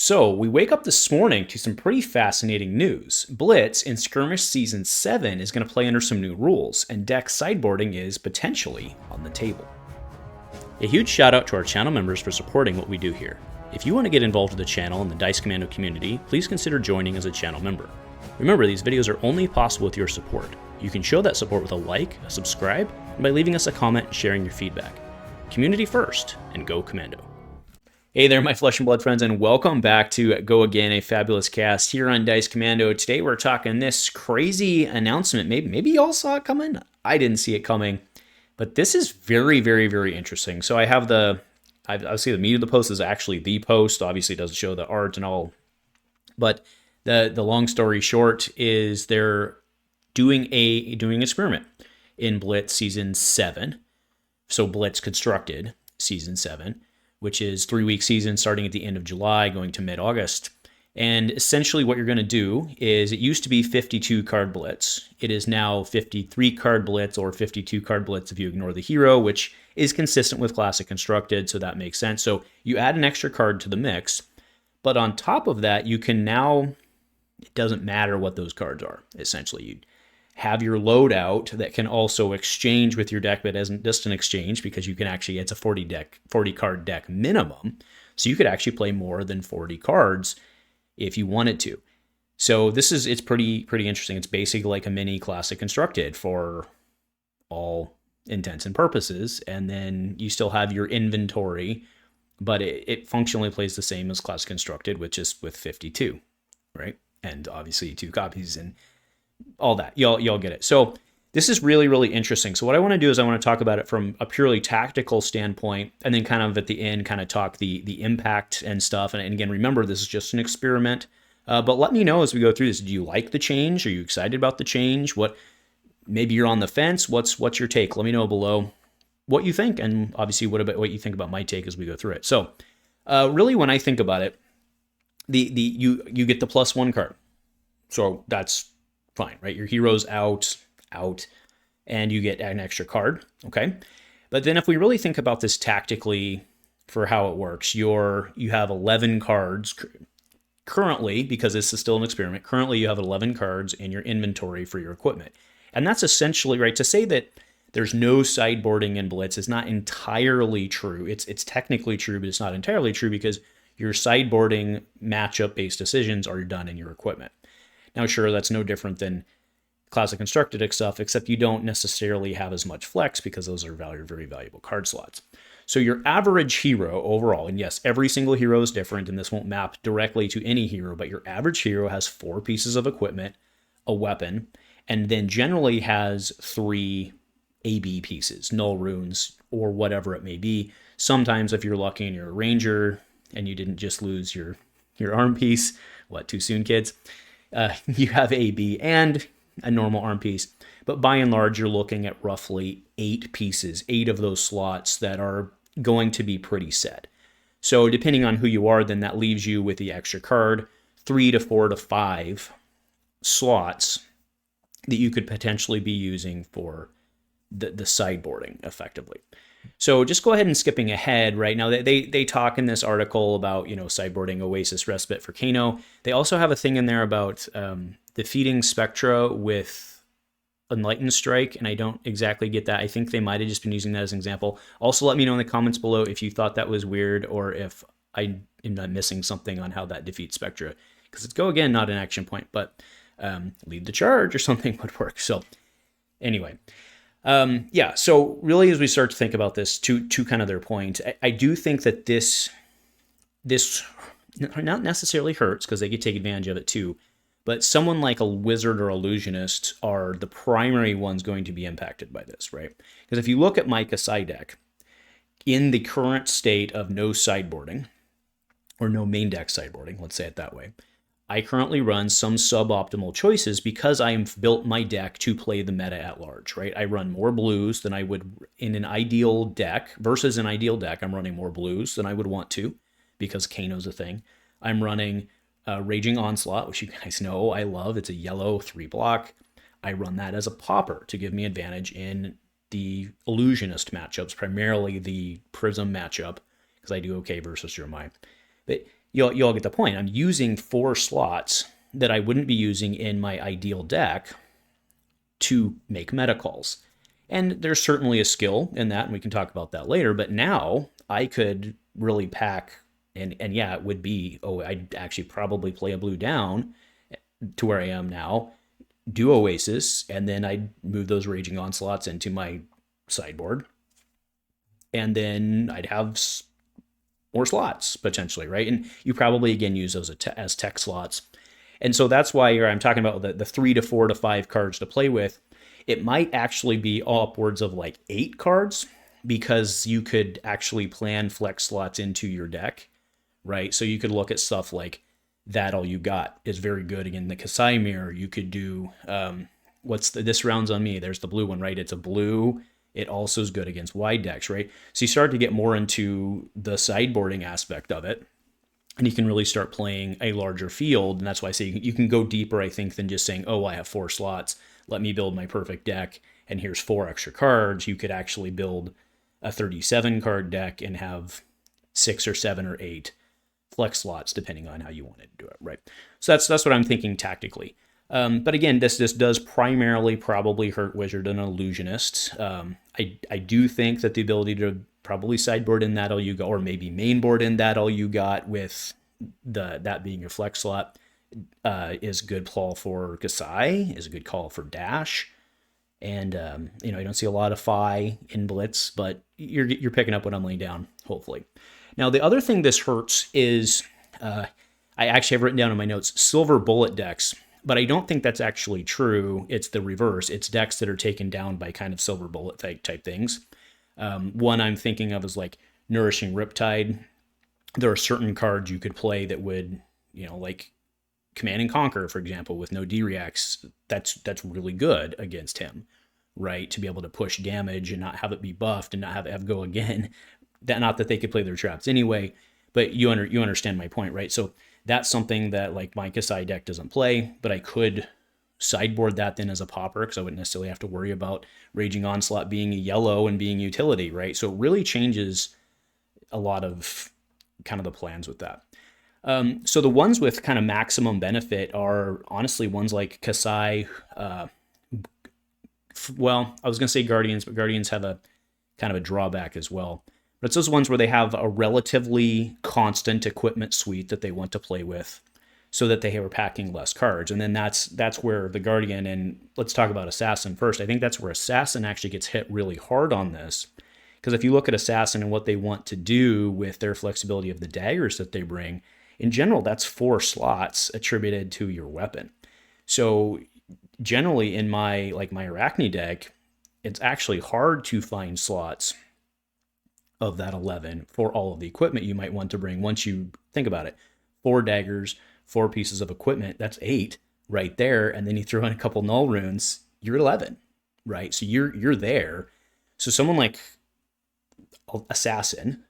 So, we wake up this morning to some pretty fascinating news. Blitz in Skirmish Season 7 is going to play under some new rules, and deck sideboarding is potentially on the table. A huge shout out to our channel members for supporting what we do here. If you want to get involved with the channel and the Dice Commando community, please consider joining as a channel member. Remember, these videos are only possible with your support. You can show that support with a like, a subscribe, and by leaving us a comment and sharing your feedback. Community first, and go Commando. Hey there, my flesh and blood friends, and welcome back to Go Again, a fabulous cast here on Dice Commando. Today we're talking this crazy announcement. Maybe y'all saw it coming. I didn't see it coming, but this is very, very, very interesting. So I have obviously the meat of the post is actually the post. Obviously, it doesn't show the art and all, but the long story short is they're doing an experiment in Blitz Season 7. So Blitz Constructed Season 7. Which is 3-week season starting at the end of July, going to mid-August. And essentially what you're going to do is, it used to be 52 card Blitz. It is now 53 card Blitz or 52 card Blitz if you ignore the hero, which is consistent with Classic Constructed, so that makes sense. So you add an extra card to the mix, but on top of that, you can now, it doesn't matter what those cards are, essentially. You have your loadout that can also exchange with your deck, but isn't just an exchange because you can actually, it's a 40 card deck minimum. So you could actually play more than 40 cards if you wanted to. So it's pretty interesting. It's basically like a mini Classic Constructed for all intents and purposes. And then you still have your inventory, but it functionally plays the same as Classic Constructed, which is with 52, right? And obviously 2 copies and all that. Y'all get it. So this is really, really interesting. So what I want to do is I want to talk about it from a purely tactical standpoint, and then kind of at the end, kind of talk the impact and stuff. And again, remember, this is just an experiment. But let me know as we go through this. Do you like the change? Are you excited about the change? Maybe you're on the fence. What's your take? Let me know below what you think, and obviously what you think about my take as we go through it. So really, when I think about it, you get the +1 card. So that's fine, right? Your hero's out, and you get an extra card, okay? But then if we really think about this tactically for how it works, you have 11 cards currently, because this is still an experiment. Currently, you have 11 cards in your inventory for your equipment. And that's essentially, right, to say that there's no sideboarding in Blitz is not entirely true. It's technically true, but it's not entirely true because your sideboarding matchup-based decisions are done in your equipment. Now, sure, that's no different than Classic Constructed stuff, except you don't necessarily have as much flex because those are very valuable card slots. So your average hero overall, and yes, every single hero is different, and this won't map directly to any hero, but your average hero has 4 pieces of equipment, a weapon, and then generally has 3 AB pieces, null runes, or whatever it may be. Sometimes if you're lucky and you're a ranger and you didn't just lose your arm piece, too soon, kids? You have AB and a normal arm piece, but by and large, you're looking at roughly 8 pieces, 8 of those slots that are going to be pretty set. So depending on who you are, then that leaves you with the extra card, 3 to 4 to 5 slots that you could potentially be using for the sideboarding effectively. So just go ahead and skipping ahead right now. They talk in this article about, sideboarding Oasis Respite for Kano. They also have a thing in there about defeating Spectra with Enlightened Strike, and I don't exactly get that. I think they might have just been using that as an example. Also, let me know in the comments below if you thought that was weird or if I am not missing something on how that defeats Spectra. Because it's Go Again, not an action point, but lead the charge or something would work. So anyway. So really, as we start to think about this, to kind of their point, I do think that this not necessarily hurts because they could take advantage of it too, but someone like a wizard or illusionist are the primary ones going to be impacted by this, right? Because if you look at my Kassai deck, in the current state of no sideboarding, or no main deck sideboarding, let's say it that way, I currently run some suboptimal choices because I have built my deck to play the meta at large, right? I run more blues than I would in an ideal deck. Versus an ideal deck, I'm running more blues than I would want to because Kano's a thing. I'm running Raging Onslaught, which you guys know I love. It's a yellow 3-block. I run that as a popper to give me advantage in the Illusionist matchups, primarily the Prism matchup, because I do okay versus Jeremiah. But you all get the point. I'm using 4 slots that I wouldn't be using in my ideal deck to make meta calls. And there's certainly a skill in that, and we can talk about that later, but now I could really pack, and yeah, it would be, I'd actually probably play a blue down to where I am now, do Oasis, and then I'd move those Raging Onslaughts into my sideboard, and then I'd have more slots, potentially, right? And you probably, again, use those as tech slots. And so that's why I'm talking about the 3 to 4 to 5 cards to play with. It might actually be upwards of like 8 cards, because you could actually plan flex slots into your deck, right? So you could look at stuff like That All You Got is very good. Again, the Kassai mirror, you could do, this round's on me. There's the blue one, right? It's a blue. It also is good against wide decks, right? So you start to get more into the sideboarding aspect of it, and you can really start playing a larger field. And that's why I say you can go deeper, I think, than just saying, oh, I have 4 slots. Let me build my perfect deck, and here's 4 extra cards. You could actually build a 37 card deck and have 6 or 7 or 8 flex slots, depending on how you want to do it, right? So that's what I'm thinking tactically. But again, this does primarily probably hurt Wizard and Illusionist. I do think that the ability to probably sideboard in That All You Got, or maybe mainboard in That All You Got, with that being your flex slot, is a good call for Kassai, is a good call for Dash. And, you don't see a lot of Fi in Blitz, but you're picking up what I'm laying down, hopefully. Now, the other thing this hurts is, I actually have written down in my notes, silver bullet decks, but I don't think that's actually true. It's the reverse. It's decks that are taken down by kind of silver bullet type things. One I'm thinking of is like Nourishing Riptide. There are certain cards you could play that would, like Command and Conquer, for example, with no D-reacts. That's really good against him, right? To be able to push damage and not have it be buffed and not have it go again. Not that they could play their traps anyway, but you understand my point, right? So that's something that like my Kassai deck doesn't play, but I could sideboard that then as a popper, because I wouldn't necessarily have to worry about Raging Onslaught being a yellow and being utility, right? So it really changes a lot of kind of the plans with that. So the ones with kind of maximum benefit are honestly ones like Kassai. Well, I was going to say Guardians, but Guardians have a kind of a drawback as well. But it's those ones where they have a relatively constant equipment suite that they want to play with, so that they are packing less cards. And then that's where the Guardian, and let's talk about Assassin first. I think that's where Assassin actually gets hit really hard on this. Because if you look at Assassin and what they want to do with their flexibility of the daggers that they bring, in general, that's 4 slots attributed to your weapon. So generally in my Arachne deck, it's actually hard to find slots of that 11 for all of the equipment you might want to bring. Once you think about it, 4 daggers, 4 pieces of equipment, that's 8 right there. And then you throw in a couple null runes, you're 11, right? So you're there. So someone like Assassin,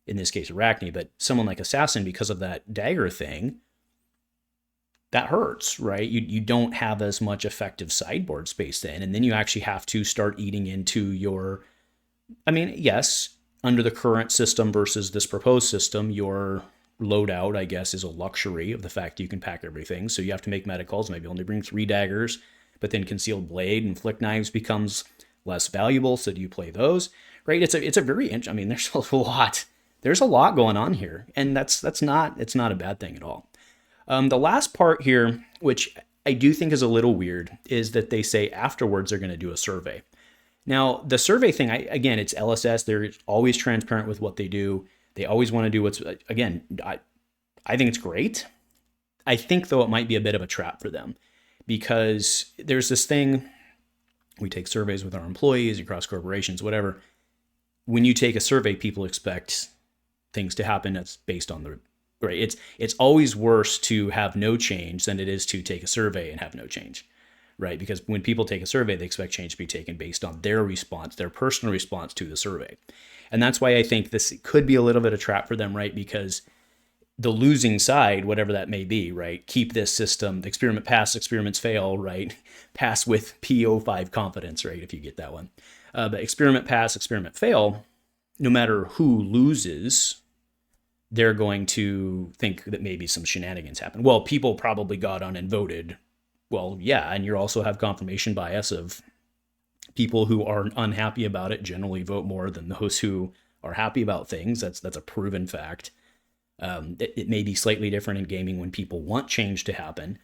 in this case Arachne, but someone like Assassin, because of that dagger thing, that hurts, right? You don't have as much effective sideboard space then, and then you actually have to start eating into your, yes, under the current system versus this proposed system, your loadout, I guess, is a luxury of the fact that you can pack everything. So you have to make meta calls, maybe only bring 3 daggers, but then Concealed Blade and Flick Knives becomes less valuable. So do you play those, right? It's a very, there's a lot going on here, and it's not a bad thing at all. The last part here, which I do think is a little weird, is that they say afterwards they're going to do a survey. Now, the survey thing, again, it's LSS. They're always transparent with what they do. They always want to do what's, again, I think it's great. I think, though, it might be a bit of a trap for them, because there's this thing, we take surveys with our employees across corporations, whatever. When you take a survey, people expect things to happen that's based on the, right? It's always worse to have no change than it is to take a survey and have no change. Right? Because when people take a survey, they expect change to be taken based on their response, their personal response to the survey. And that's why I think this could be a little bit of a trap for them, right? Because the losing side, whatever that may be, right? Keep this system, the experiment pass, experiments fail, right? Pass with PO5 confidence, right? If you get that one. But experiment pass, experiment fail, no matter who loses they're going to think that maybe some shenanigans happened. Well, people probably got on and voted. Well, yeah, and you also have confirmation bias of people who are unhappy about it generally vote more than those who are happy about things. That's a proven fact. It may be slightly different in gaming when people want change to happen,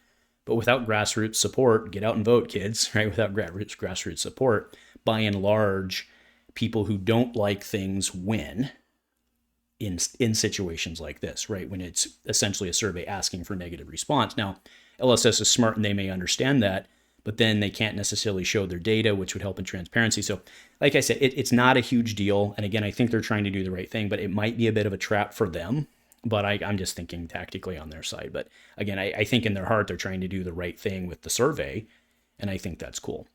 but without grassroots support, get out and vote, kids, right? Without grassroots support, by and large, people who don't like things win in situations like this, right? When it's essentially a survey asking for negative response. Now, LSS is smart and they may understand that, but then they can't necessarily show their data, which would help in transparency. So like I said, it's not a huge deal. And again, I think they're trying to do the right thing, but it might be a bit of a trap for them. But I'm just thinking tactically on their side. But again, I think in their heart, they're trying to do the right thing with the survey. And I think that's cool.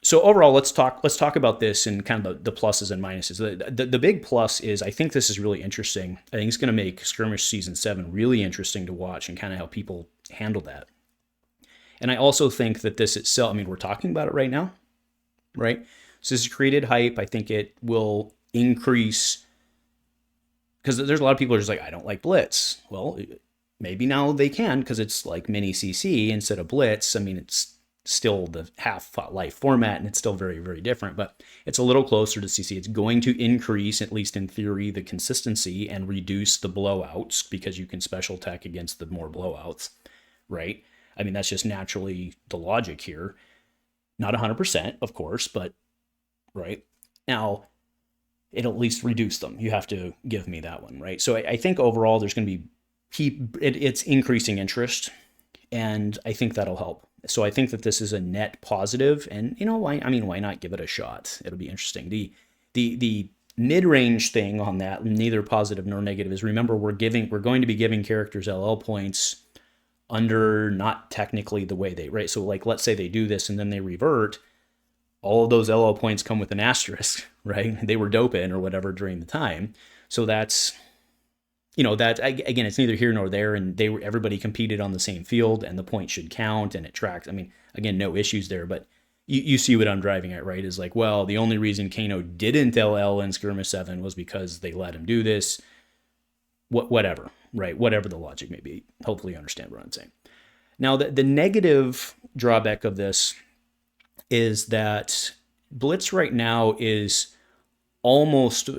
So overall, let's talk about this and kind of the pluses and minuses. The big plus is I think this is really interesting. I think it's going to make Skirmish Season 7 really interesting to watch and kind of how people handle that. And I also think that this itself, I mean, we're talking about it right now, right? So this has created hype. I think it will increase, because there's a lot of people who are just like, I don't like Blitz. Well, maybe now they can, because it's like mini CC instead of Blitz. I mean, it's still the half-life format, and it's still very, very different, but it's a little closer to CC. It's going to increase, at least in theory, the consistency and reduce the blowouts, because you can special tech against the more blowouts, right? I mean, that's just naturally the logic here. Not 100%, of course, but, right? Now, it'll at least reduce them. You have to give me that one, right? So I think overall there's going to be, it's increasing interest, and I think that'll help. So I think that this is a net positive, and why not give it a shot? It'll be interesting. The mid-range thing on that, neither positive nor negative, is remember we're going to be giving characters LL points under not technically the way they, right? So like, let's say they do this and then they revert, all of those LL points come with an asterisk, right? They were doping or whatever during the time. So that's, that again, it's neither here nor there, and everybody competed on the same field, and the point should count, and it tracks. I mean, again, no issues there, but you see what I'm driving at, right? Is like, well, the only reason Kano didn't LL in Skirmish 7 was because they let him do this. Whatever, right? Whatever the logic may be. Hopefully you understand what I'm saying. Now, the negative drawback of this is that Blitz right now is almost,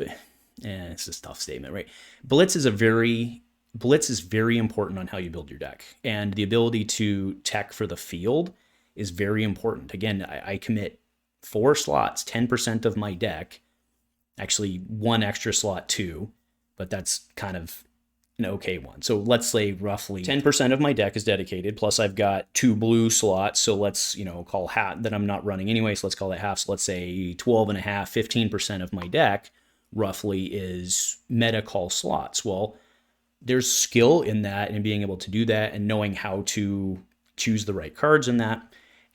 it's a tough statement, right? Blitz is very important on how you build your deck, and the ability to tech for the field is very important. Again, I commit 4 slots, 10% of my deck, actually 1 extra slot too, but that's kind of an okay one. So let's say roughly 10% of my deck is dedicated, plus I've got 2 blue slots. So let's, call half that I'm not running anyway. So let's call that half. So let's say 12 and a half, 15% of my deck roughly is meta call slots. Well, there's skill in that and being able to do that and knowing how to choose the right cards in that.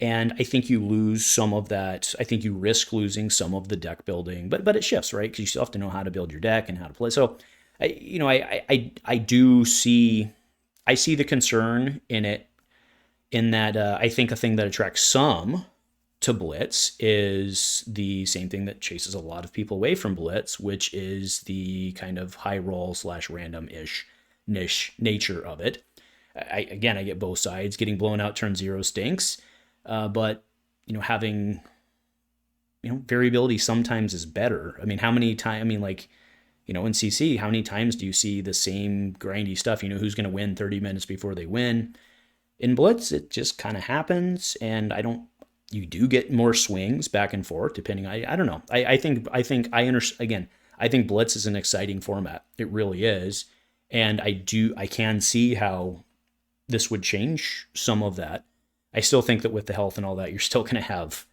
And I think you lose some of that. I think you risk losing some of the deck building, but it shifts, right? Because you still have to know how to build your deck and how to play. So I see the concern in it, in that I think a thing that attracts some to Blitz is the same thing that chases a lot of people away from Blitz, which is the kind of high roll / random-ish niche nature of it. I get both sides. Getting blown out turn 0 stinks, but having variability sometimes is better. I mean, how many times? In CC, how many times do you see the same grindy stuff? Who's going to win 30 minutes before they win? In Blitz, it just kind of happens, and you do get more swings back and forth depending. I don't know. I think I understand. Again, I think Blitz is an exciting format. It really is, and I can see how this would change some of that. I still think that with the health and all that, you're still going to have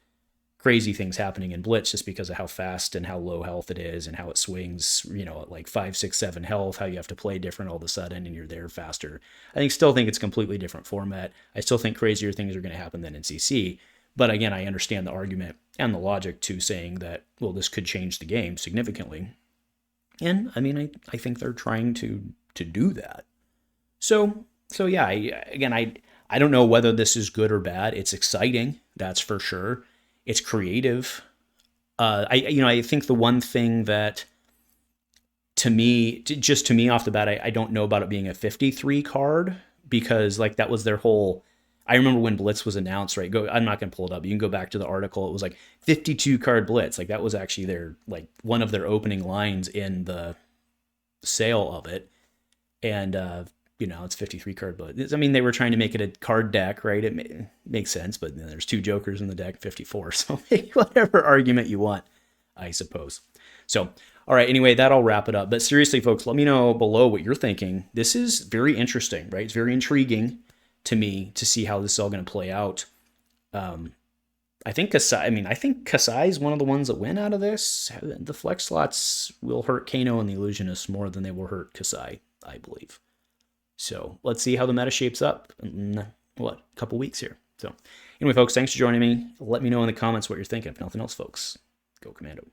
crazy things happening in Blitz just because of how fast and how low health it is and how it swings, at like 5, 6, 7 health, how you have to play different all of a sudden and you're there faster. Still think it's a completely different format. I still think crazier things are going to happen than in CC. But again, I understand the argument and the logic to saying that, well, this could change the game significantly. And I think they're trying to do that. So yeah, I don't know whether this is good or bad. It's exciting, that's for sure. It's creative. I think the one thing that to me, just to me off the bat, I don't know about it being a 53 card, because like that was their whole. I remember when Blitz was announced, right? I'm not going to pull it up. You can go back to the article. It was like 52 card Blitz. Like that was actually their, like one of their opening lines in the sale of it. And, it's 53 card Blitz. I mean, they were trying to make it a card deck, right? It makes sense, but then there's 2 Jokers in the deck, 54. So make whatever argument you want, I suppose. So, all right, anyway, that'll wrap it up. But seriously, folks, let me know below what you're thinking. This is very interesting, right? It's very intriguing to me to see how this is all going to play out. I think Kassai is one of the ones that win out of this. The flex slots will hurt Kano and the Illusionist more than they will hurt Kassai, I believe. So let's see how the meta shapes up in, a couple weeks here. So anyway, folks, thanks for joining me. Let me know in the comments what you're thinking. If nothing else, folks, go Commando.